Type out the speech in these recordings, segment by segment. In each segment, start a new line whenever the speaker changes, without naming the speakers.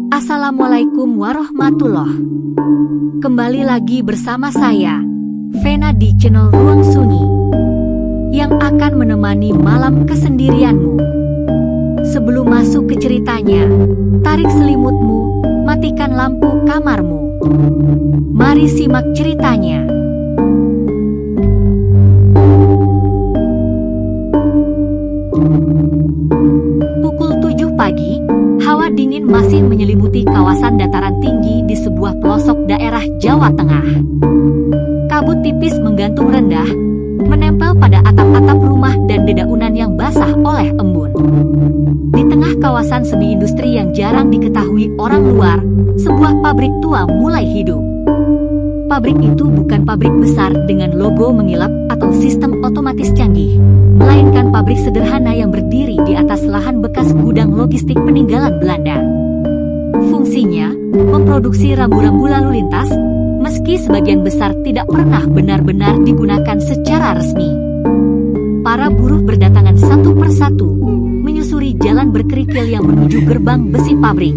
Assalamualaikum warahmatullahi. Kembali lagi bersama saya, Vena di channel Ruang Sunyi, yang akan menemani malam kesendirianmu. Sebelum masuk ke ceritanya, tarik selimutmu, matikan lampu kamarmu. Mari simak ceritanya. Pukul 7 pagi, hawa dingin masih menyelimuti kawasan dataran tinggi di sebuah pelosok daerah Jawa Tengah. Kabut tipis menggantung rendah, menempel pada atap-atap rumah dan dedaunan yang basah oleh embun. Di tengah kawasan semi industri yang jarang diketahui orang luar, sebuah pabrik tua mulai hidup. Pabrik itu bukan pabrik besar dengan logo mengilap atau sistem otomatis canggih, melainkan pabrik sederhana yang berdiri di atas lahan bekas gudang logistik peninggalan Belanda. Fungsinya, memproduksi rambu-rambu lalu lintas, meski sebagian besar tidak pernah benar-benar digunakan secara resmi. Para buruh berdatangan satu persatu, menyusuri jalan berkerikil yang menuju gerbang besi pabrik.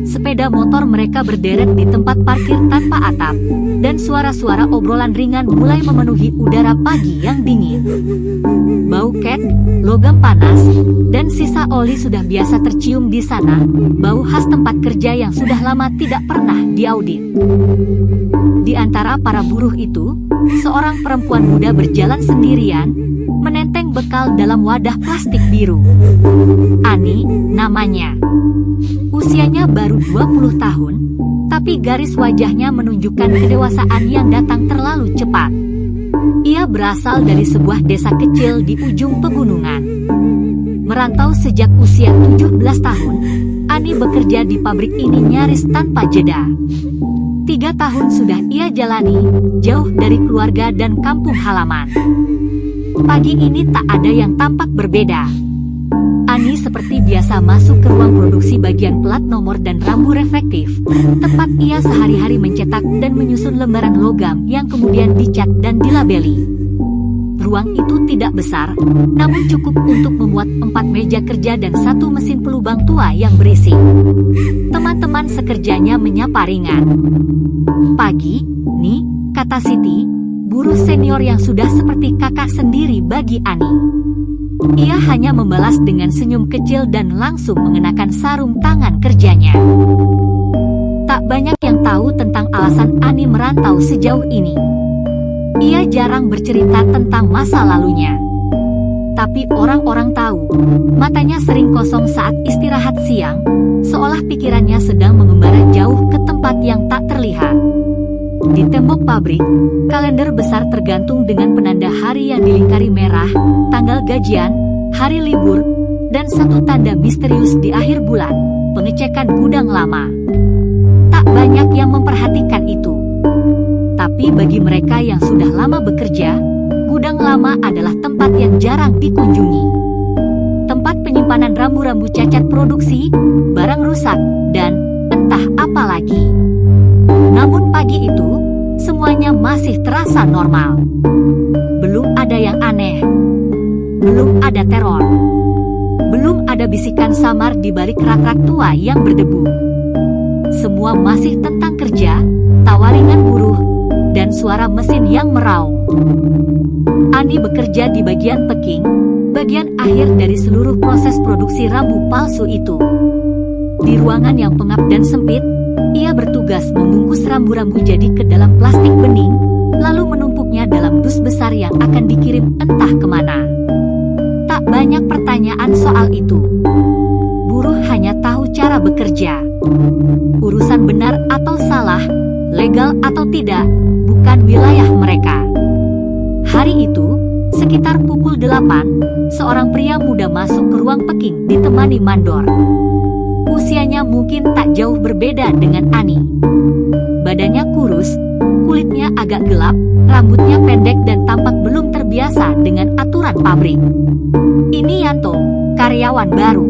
Sepeda motor mereka berderet di tempat parkir tanpa atap, dan suara-suara obrolan ringan mulai memenuhi udara pagi yang dingin. Bau ket, logam panas, dan sisa oli sudah biasa tercium di sana, bau khas tempat kerja yang sudah lama tidak pernah diaudit. Di antara para buruh itu, seorang perempuan muda berjalan sendirian, menenteng bekal dalam wadah plastik biru. Ani, namanya. Usianya baru 20 tahun, tapi garis wajahnya menunjukkan kedewasaan yang datang terlalu cepat. Ia berasal dari sebuah desa kecil di ujung pegunungan. Merantau sejak usia 17 tahun, Ani bekerja di pabrik ini nyaris tanpa jeda. 3 tahun sudah ia jalani, jauh dari keluarga dan kampung halaman. Pagi ini tak ada yang tampak berbeda. Ani seperti biasa masuk ke ruang produksi bagian plat nomor dan rambu reflektif, tempat ia sehari-hari mencetak dan menyusun lembaran logam yang kemudian dicat dan dilabeli. Ruang itu tidak besar, namun cukup untuk memuat 4 meja kerja dan 1 mesin pelubang tua yang berisik. Teman-teman sekerjanya menyapa ringan. "Pagi, nih," kata Siti, buruh senior yang sudah seperti kakak sendiri bagi Ani. Ia hanya membalas dengan senyum kecil dan langsung mengenakan sarung tangan kerjanya. Tak banyak yang tahu tentang alasan Ani merantau sejauh ini. Ia jarang bercerita tentang masa lalunya. Tapi orang-orang tahu, matanya sering kosong saat istirahat siang, seolah pikirannya sedang mengembara jauh ke tempat yang tak terlihat. Di tembok pabrik, kalender besar tergantung dengan penanda hari yang dilingkari merah, tanggal gajian, hari libur, dan satu tanda misterius di akhir bulan, pengecekan gudang lama. Tak banyak yang memperhatikan itu. Tapi bagi mereka yang sudah lama bekerja, gudang lama adalah tempat yang jarang dikunjungi. Tempat penyimpanan rambu-rambu cacat produksi, barang rusak, dan entah apa lagi. Namun pagi itu, semuanya masih terasa normal. Belum ada yang aneh. Belum ada teror. Belum ada bisikan samar di balik rak-rak tua yang berdebu. Semua masih tentang kerja, tawa ringan buruh, dan suara mesin yang meraung. Ani bekerja di bagian packing, bagian akhir dari seluruh proses produksi rambu palsu itu. Di ruangan yang pengap dan sempit, ia bertugas membungkus rambu-rambu jadi ke dalam plastik bening, lalu menumpuknya dalam dus besar yang akan dikirim entah kemana. Tak banyak pertanyaan soal itu. Buruh hanya tahu cara bekerja. Urusan benar atau salah, legal atau tidak, bukan wilayah mereka. Hari itu, sekitar pukul 8, seorang pria muda masuk ke ruang packing ditemani mandor. Usianya mungkin tak jauh berbeda dengan Ani. Badannya kurus, kulitnya agak gelap, rambutnya pendek dan tampak belum terbiasa dengan aturan pabrik. Ini Yanto, karyawan baru.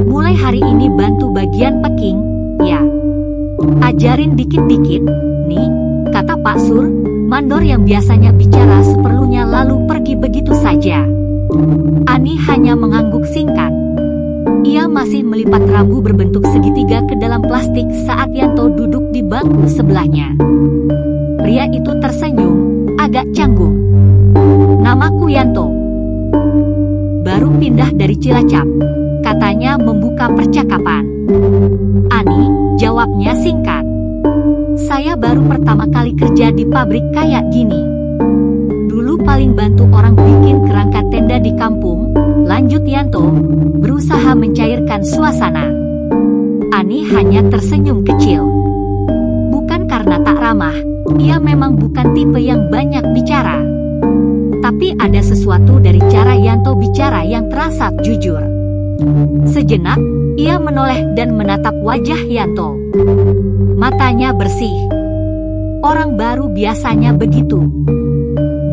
Mulai hari ini bantu bagian packing, ya. Ajarin dikit-dikit, nih, kata Pak Sur, mandor yang biasanya bicara seperlunya lalu pergi saja. Ani hanya mengangguk singkat. Ia masih melipat rambu berbentuk segitiga ke dalam plastik saat Yanto duduk di bangku sebelahnya. Pria itu tersenyum, agak canggung. "Namaku Yanto. Baru pindah dari Cilacap," katanya membuka percakapan. "Ani," jawabnya singkat. "Saya baru pertama kali kerja di pabrik kayak gini. Dulu paling bantu orang bikin kerangka tenda di kampung," lanjut Yanto, berusaha mencairkan suasana. Ani hanya tersenyum kecil. Bukan karena tak ramah, ia memang bukan tipe yang banyak bicara. Tapi ada sesuatu dari cara Yanto bicara yang terasa jujur. Sejenak, ia menoleh dan menatap wajah Yanto. Matanya bersih. Orang baru biasanya begitu.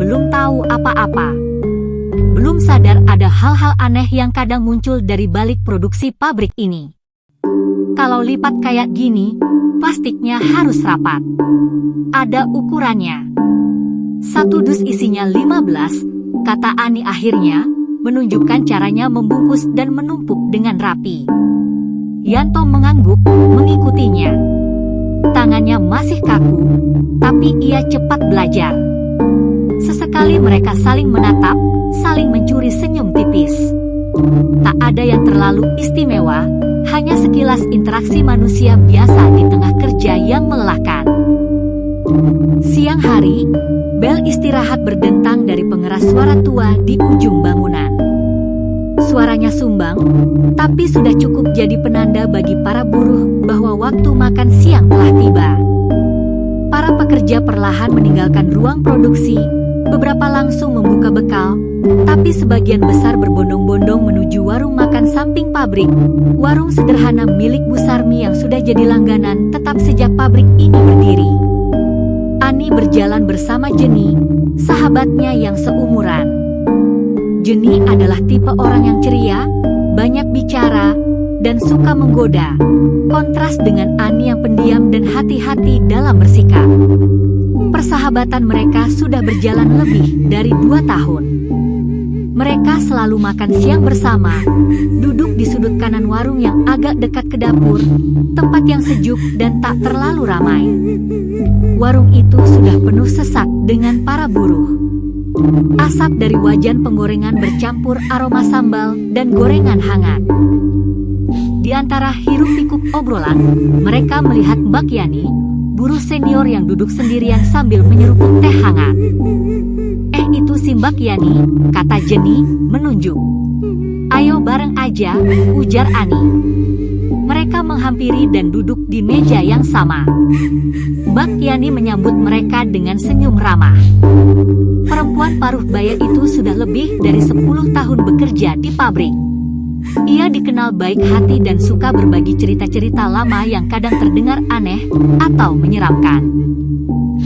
Belum tahu apa-apa. Belum sadar ada hal-hal aneh yang kadang muncul dari balik produksi pabrik ini. Kalau lipat kayak gini, plastiknya harus rapat. Ada ukurannya. Satu dus isinya 15, kata Ani akhirnya, menunjukkan caranya membungkus dan menumpuk dengan rapi. Yanto mengangguk, mengikutinya. Tangannya masih kaku, tapi ia cepat belajar. Sesekali mereka saling menatap, saling mencuri senyum tipis. Tak ada yang terlalu istimewa, hanya sekilas interaksi manusia biasa di tengah kerja yang melelahkan. Siang hari, bel istirahat berdentang dari pengeras suara tua di ujung bangunan. Suaranya sumbang, tapi sudah cukup jadi penanda bagi para buruh bahwa waktu makan siang telah tiba. Para pekerja perlahan meninggalkan ruang produksi, beberapa langsung membuka bekal, tapi sebagian besar berbondong-bondong menuju warung makan samping pabrik, warung sederhana milik Bu Sarmi yang sudah jadi langganan tetap sejak pabrik ini berdiri. Ani berjalan bersama Jenny, sahabatnya yang seumuran. Jenny adalah tipe orang yang ceria, banyak bicara, dan suka menggoda, kontras dengan Ani yang pendiam dan hati-hati dalam bersikap. Persahabatan mereka sudah berjalan lebih dari 2 tahun. Mereka selalu makan siang bersama, duduk di sudut kanan warung yang agak dekat ke dapur, tempat yang sejuk dan tak terlalu ramai. Warung itu sudah penuh sesak dengan para buruh. Asap dari wajan penggorengan bercampur aroma sambal dan gorengan hangat. Di antara hiruk-pikuk obrolan, mereka melihat Mbak Yani, buruh senior yang duduk sendirian sambil menyeruput teh hangat. Itu si Mbak Yani, kata Jenny, menunjuk. Ayo bareng aja, ujar Ani. Mereka menghampiri dan duduk di meja yang sama. Mbak Yani menyambut mereka dengan senyum ramah. Perempuan paruh baya itu sudah lebih dari 10 tahun bekerja di pabrik. Ia dikenal baik hati dan suka berbagi cerita-cerita lama yang kadang terdengar aneh atau menyeramkan.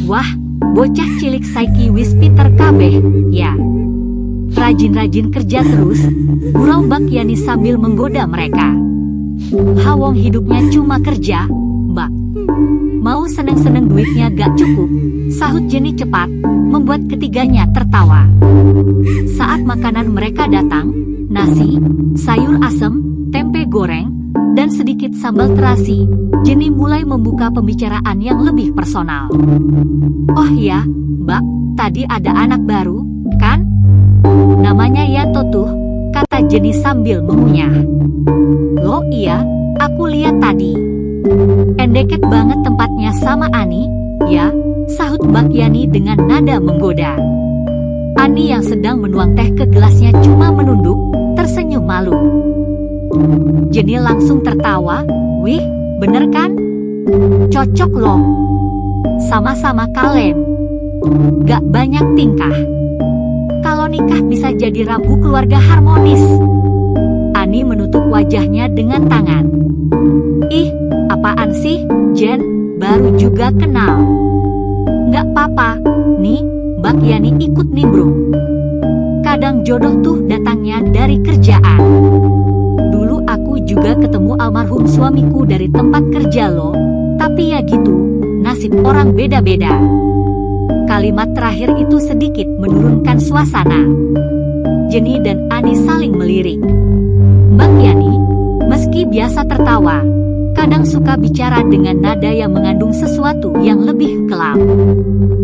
Wah, bocah cilik saiki wis pinter kabeh, ya. Rajin-rajin kerja terus, gurau Mbak Yani sambil menggoda mereka. Hawong hidupnya cuma kerja, Mbak. Mau seneng-seneng duitnya gak cukup, sahut Jenny cepat, membuat ketiganya tertawa. Saat makanan mereka datang, nasi, sayur asem, tempe goreng, dan sedikit sambal terasi, Jenny mulai membuka pembicaraan yang lebih personal. Oh ya, Mbak, tadi ada anak baru, kan? Namanya Yanto tuh, kata Jenny sambil mengunyah. Loh iya, aku lihat tadi. Endeket banget tempatnya sama Ani, ya, sahut Mbak Yani dengan nada menggoda. Ani yang sedang menuang teh ke gelasnya cuma menunduk, tersenyum malu. Jenny langsung tertawa, wih, bener kan? Cocok loh. Sama-sama kalem. Gak banyak tingkah. Kalau nikah bisa jadi rambu keluarga harmonis. Ani menutup wajahnya dengan tangan. Ih, apaan sih, Jen? Baru juga kenal. Gak apa-apa, nih, Mbak Yani ikut nimbrung. Kadang jodoh tuh datangnya dari kerjaan. Dulu aku juga ketemu almarhum suamiku dari tempat kerja loh. Tapi ya gitu, nasib orang beda-beda. Kalimat terakhir itu sedikit menurunkan suasana. Jenny dan Ani saling melirik. Mbak Yani, meski biasa tertawa, kadang suka bicara dengan nada yang mengandung sesuatu yang lebih kelam.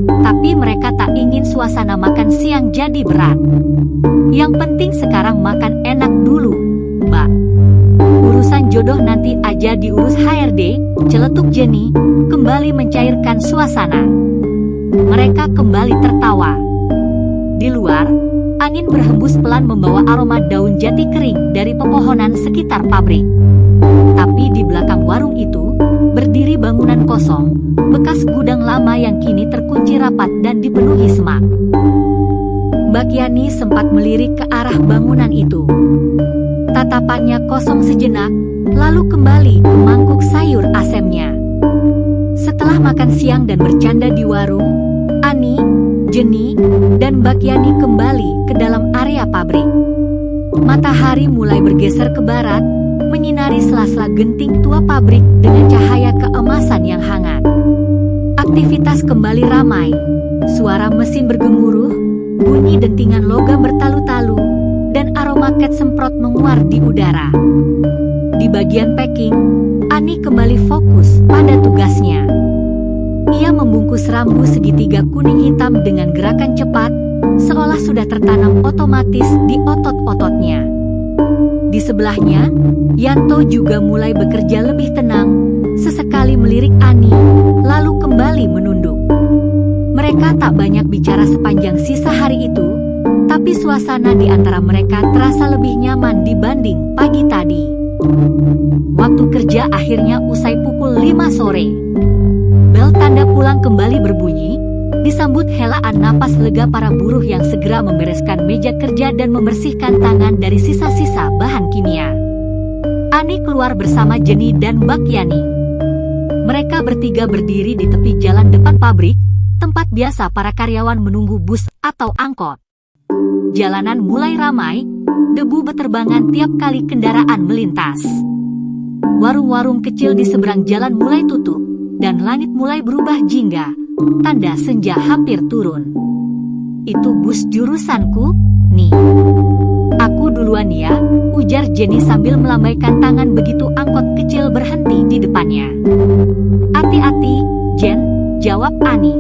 Tapi mereka tak ingin suasana makan siang jadi berat. Yang penting sekarang makan enak dulu, Mbak. Urusan jodoh nanti aja diurus HRD, celetuk Jenny, kembali mencairkan suasana. Mereka kembali tertawa. Di luar, angin berhembus pelan membawa aroma daun jati kering dari pepohonan sekitar pabrik. Tapi di belakang warung itu, berdiri bangunan kosong, bekas gudang lama yang kini terkunci rapat dan dipenuhi semak. Mbak Yani sempat melirik ke arah bangunan itu. Tatapannya kosong sejenak, lalu kembali ke mangkuk sayur asemnya. Setelah makan siang dan bercanda di warung, Ani, Jenny, dan Mbak Yani kembali ke dalam area pabrik. Matahari mulai bergeser ke barat, menyinari sela-sela genting tua pabrik dengan cahaya keemasan yang hangat. Aktivitas kembali ramai, suara mesin bergemuruh, bunyi dentingan logam bertalu-talu, dan aroma cat semprot menguar di udara. Di bagian packing, Ani kembali fokus pada tugasnya. Ia membungkus rambu segitiga kuning hitam dengan gerakan cepat, seolah sudah tertanam otomatis di otot-ototnya. Di sebelahnya, Yanto juga mulai bekerja lebih tenang, sesekali melirik Ani, lalu kembali menunduk. Mereka tak banyak bicara sepanjang sisa hari itu, tapi suasana di antara mereka terasa lebih nyaman dibanding pagi tadi. Waktu kerja akhirnya usai pukul 5 sore. Bel tanda pulang kembali berbunyi, disambut helaan napas lega para buruh yang segera membereskan meja kerja dan membersihkan tangan dari sisa-sisa bahan kimia. Ani keluar bersama Jenny dan Mbak Yani. Mereka bertiga berdiri di tepi jalan depan pabrik, tempat biasa para karyawan menunggu bus atau angkot. Jalanan mulai ramai, debu beterbangan tiap kali kendaraan melintas. Warung-warung kecil di seberang jalan mulai tutup, dan langit mulai berubah jingga, tanda senja hampir turun. Itu bus jurusanku, nih. Aku duluan ya, ujar Jenny sambil melambaikan tangan begitu angkot kecil berhenti di depannya. Hati-hati, Jen, jawab Ani.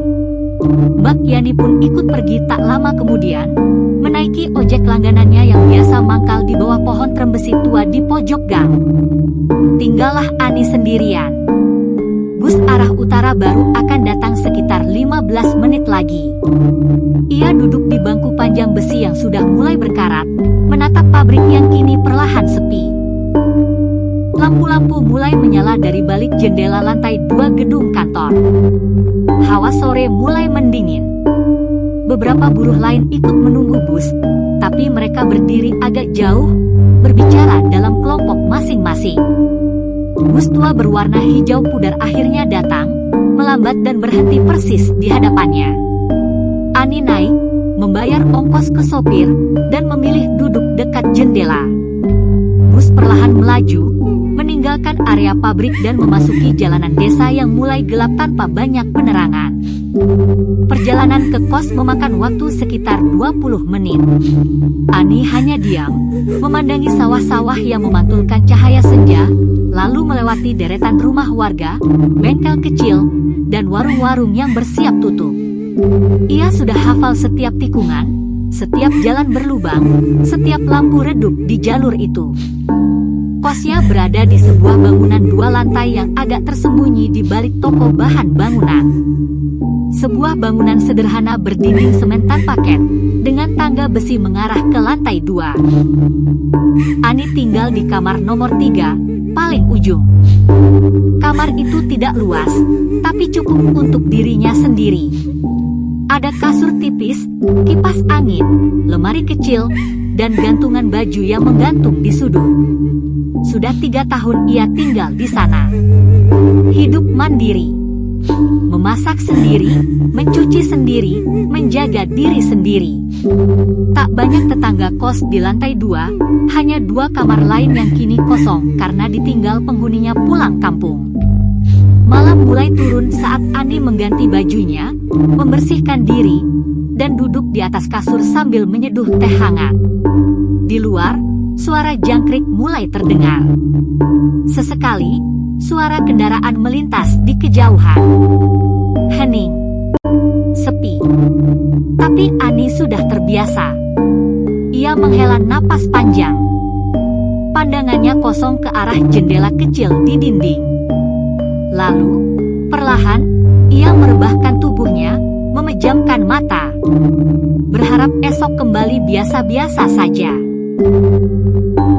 Mbak Yani pun ikut pergi tak lama kemudian, menaiki ojek langganannya yang biasa mangkal di bawah pohon trembesi tua di pojok gang. Tinggallah Ani sendirian. Bus arah utara baru akan datang sekitar 15 menit lagi. Ia duduk di bangku panjang besi yang sudah mulai berkarat, menatap pabrik yang kini perlahan sepi. Lampu-lampu mulai menyala dari balik jendela lantai 2 gedung kantor. Hawa sore mulai mendingin. Beberapa buruh lain ikut menunggu bus, tapi mereka berdiri agak jauh, berbicara dalam kelompok masing-masing. Bus tua berwarna hijau pudar akhirnya datang, melambat dan berhenti persis di hadapannya. Ani naik, membayar ongkos ke sopir, dan memilih duduk dekat jendela. Bus perlahan melaju, meninggalkan area pabrik dan memasuki jalanan desa yang mulai gelap tanpa banyak penerangan. Perjalanan ke kos memakan waktu sekitar 20 menit. Ani hanya diam, memandangi sawah-sawah yang memantulkan cahaya senja, lalu melewati deretan rumah warga, bengkel kecil, dan warung-warung yang bersiap tutup. Ia sudah hafal setiap tikungan, setiap jalan berlubang, setiap lampu redup di jalur itu. Kosnya berada di sebuah bangunan 2 lantai yang agak tersembunyi di balik toko bahan bangunan. Sebuah bangunan sederhana berdinding semen tanpa cat, dengan tangga besi mengarah ke lantai 2. Ani tinggal di kamar nomor 3, paling ujung. Kamar itu tidak luas, tapi cukup untuk dirinya sendiri. Ada kasur tipis, kipas angin, lemari kecil, dan gantungan baju yang menggantung di sudut. Sudah 3 tahun ia tinggal di sana. Hidup mandiri, memasak sendiri, mencuci sendiri, menjaga diri sendiri. Tak banyak tetangga kos di lantai 2, hanya 2 kamar lain yang kini kosong karena ditinggal penghuninya pulang kampung. Malam mulai turun saat Ani mengganti bajunya, membersihkan diri, dan duduk di atas kasur sambil menyeduh teh hangat. Di luar, suara jangkrik mulai terdengar. Sesekali, suara kendaraan melintas di kejauhan. Hening. Sepi. Tapi Ani sudah terbiasa. Ia menghela napas panjang. Pandangannya kosong ke arah jendela kecil di dinding. Lalu, perlahan, ia merebahkan tubuhnya, memejamkan mata. Berharap esok kembali biasa-biasa saja.